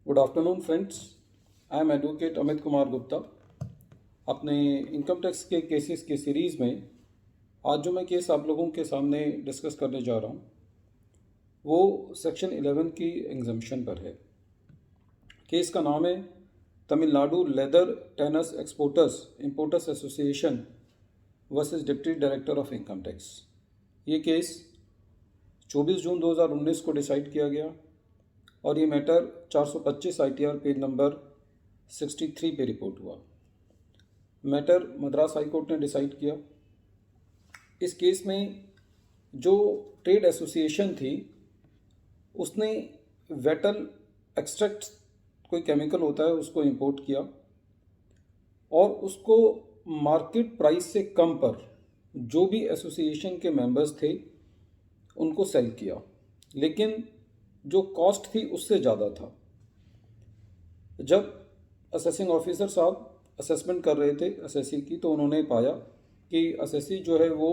Good afternoon friends. I am advocate Amit Kumar Gupta. अपने income tax के cases के सीरीज़ में आज जो मैं केस आप लोगों के सामने डिस्कस करने जा रहा हूँ वो सेक्शन 11 की एग्जम्पशन पर है। केस का नाम है Tamil Nadu leather tanners exporters importers association versus deputy director of income tax. ये केस 24 जून 2019 को डिसाइड किया गया और ये मैटर 425 ITR पेज नंबर 63 पे रिपोर्ट हुआ। मैटर मद्रास हाई कोर्ट ने डिसाइड किया। इस केस में जो ट्रेड एसोसिएशन थी उसने वेटल एक्सट्रैक्ट कोई केमिकल होता है उसको इंपोर्ट किया और उसको मार्केट प्राइस से कम पर जो भी एसोसिएशन के मेंबर्स थे उनको सेल किया, लेकिन जो कॉस्ट थी उससे ज़्यादा था। जब असेसिंग ऑफिसर साहब असेसमेंट कर रहे थे एसएससी की तो उन्होंने पाया कि एसएससी जो है वो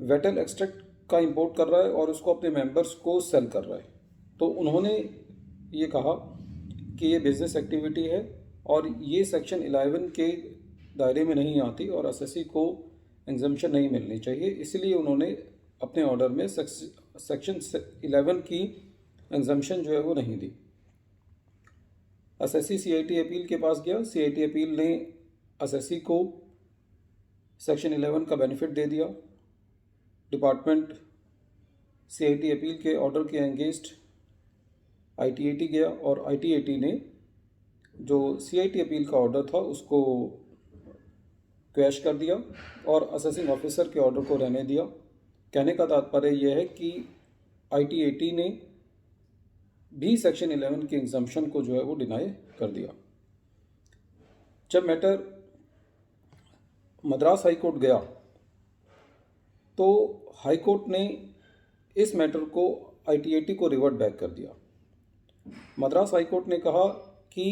वेटल एक्सट्रैक्ट का इंपोर्ट कर रहा है और उसको अपने मेंबर्स को सेल कर रहा है। तो उन्होंने ये कहा कि ये बिजनेस एक्टिविटी है और ये सेक्शन 11 के दायरे में नहीं आती और एसएससी को एग्जम्पशन नहीं मिलनी चाहिए। इसलिए उन्होंने अपने ऑर्डर में सेक्शन 11 की एग्जम्पशन जो है वो नहीं दी। एसएससी सीआईटी अपील के पास गया। सीआईटी अपील ने एसएससी को सेक्शन 11 का बेनिफिट दे दिया। डिपार्टमेंट सीआईटी अपील के ऑर्डर के अगेंस्ट आईटीएटी गया और आईटीएटी ने जो सीआईटी अपील का ऑर्डर था उसको क्वैश कर दिया और असेसिंग ऑफिसर के ऑर्डर को रहने दिया। कहने का तात्पर्य यह है कि आईटीएटी ने भी सेक्शन 11 के एग्जम्पशन को जो है वो डिनाई कर दिया। जब मैटर मद्रास हाई कोर्ट गया तो हाई कोर्ट ने इस मैटर को आईटीएटी को रिवर्ट बैक कर दिया। मद्रास हाई कोर्ट ने कहा कि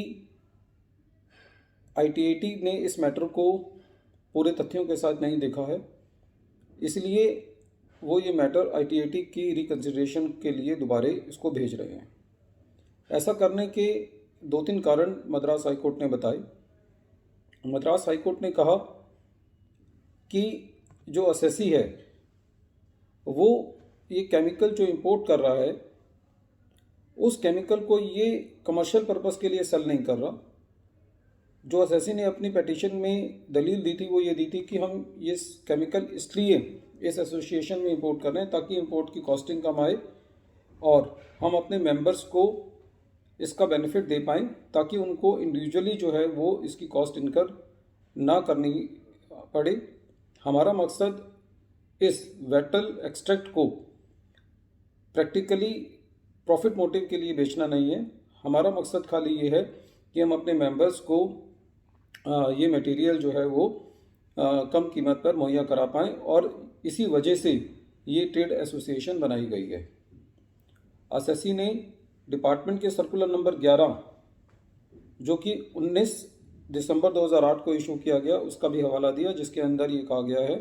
आईटीएटी ने इस मैटर को पूरे तथ्यों के साथ नहीं देखा है, इसलिए वो ये मैटर आईटीएटी की रिकंसिडरेशन के लिए दोबारे इसको भेज रहे हैं। ऐसा करने के 2-3 कारण मद्रास हाई कोर्ट ने बताए। मद्रास हाई कोर्ट ने कहा कि जो एसएससी है वो ये केमिकल जो इंपोर्ट कर रहा है उस केमिकल को ये कमर्शियल पर्पस के लिए सेल नहीं कर रहा। जो एसएससी ने अपनी पिटीशन में दलील दी थी वो ये दी थी कि हम ये केमिकल इसलिए इस एसोसिएशन में इंपोर्ट कर रहे हैं ताकि इंपोर्ट की कॉस्टिंग कम आए और हम अपने मेंबर्स को इसका बेनिफिट दे पाएँ ताकि उनको इंडिविजुअली जो है वो इसकी कॉस्ट इनकर ना करनी पड़े। हमारा मकसद इस वेटल एक्सट्रैक्ट को प्रैक्टिकली प्रॉफिट मोटिव के लिए बेचना नहीं है। हमारा मकसद खाली ये है कि हम अपने मेंबर्स को ये मटेरियल जो है वो कम कीमत पर मुहैया करा पाएँ और इसी वजह से ये ट्रेड एसोसिएशन बनाई गई है। एसएससी ने डिपार्टमेंट के सर्कुलर नंबर 11 जो कि 19 दिसंबर 2008 को इशू किया गया उसका भी हवाला दिया, जिसके अंदर ये कहा गया है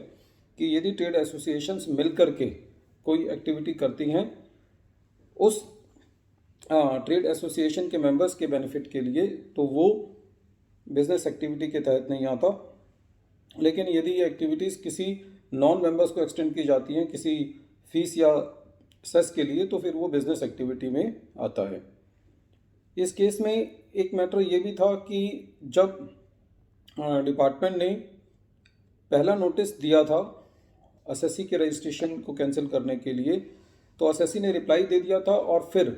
कि यदि ट्रेड एसोसिएशंस मिलकर के कोई एक्टिविटी करती हैं उस ट्रेड एसोसिएशन के मेंबर्स के बेनिफिट के लिए तो वो बिजनेस एक्टिविटी के तहत नहीं आता। लेकिन यदि ये एक्टिविटीज़ किसी नॉन मेंबर्स को एक्सटेंड की जाती हैं किसी फीस या सेस के लिए तो फिर वो बिजनेस एक्टिविटी में आता है। इस केस में एक मैटर ये भी था कि जब डिपार्टमेंट ने पहला नोटिस दिया था एसएससी के रजिस्ट्रेशन को कैंसिल करने के लिए तो एसएससी ने रिप्लाई दे दिया था और फिर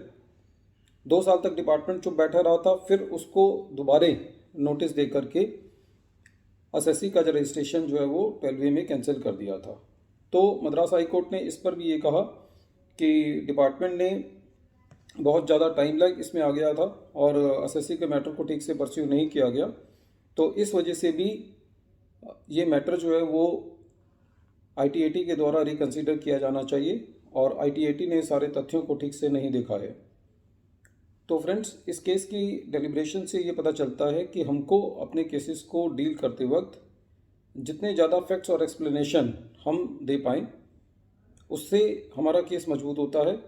2 साल तक डिपार्टमेंट चुप बैठा रहा था। फिर उसको दोबारे नोटिस दे करके एसएससी का जो रजिस्ट्रेशन जो है वो 12वें में कैंसिल कर दिया था। तो मद्रास हाई कोर्ट ने इस पर भी ये कहा कि डिपार्टमेंट ने बहुत ज़्यादा टाइम लैग इसमें आ गया था और एसएससी के मैटर को ठीक से परस्यू नहीं किया गया, तो इस वजह से भी ये मैटर जो है वो आईटीएटी के द्वारा रिकंसिडर किया जाना चाहिए और आईटीएटी ने सारे तथ्यों को ठीक से नहीं देखा है। तो फ्रेंड्स, इस केस की डेलिब्रेशन से ये पता चलता है कि हमको अपने केसेस को डील करते वक्त जितने ज़्यादा फैक्ट्स और एक्सप्लेनेशन हम दे पाएँ उससे हमारा केस मजबूत होता है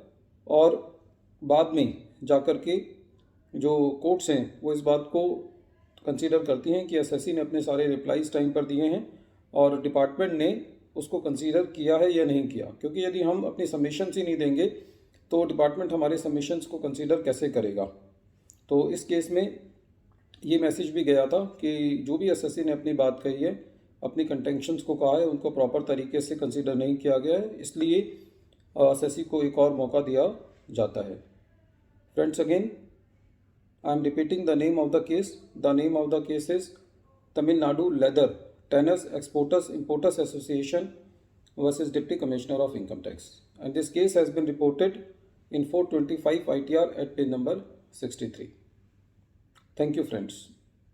और बाद में जाकर के जो कोर्ट्स हैं वो इस बात को कंसीडर करती हैं कि एसएससी ने अपने सारे रिप्लाईज टाइम पर दिए हैं और डिपार्टमेंट ने उसको कंसीडर किया है या नहीं किया, क्योंकि यदि हम अपनी सबमिशंस ही नहीं देंगे तो डिपार्टमेंट हमारे सबमिशंस को कंसीडर कैसे करेगा। तो इस केस में ये मैसेज भी गया था कि जो भी एसएससी ने अपनी बात कही है, अपनी कंटेंशंस को कहा है, उनको प्रॉपर तरीके से कंसीडर नहीं किया गया है, इसलिए एसएससी को एक और मौका दिया जाता है। Friends, again I am repeating the name of the case. The name of the case is Tamil Nadu Leather Tanners Exporters Importers Association versus Deputy Commissioner of Income Tax. And this case has been reported in 425 ITR at page number 63. Thank you, friends.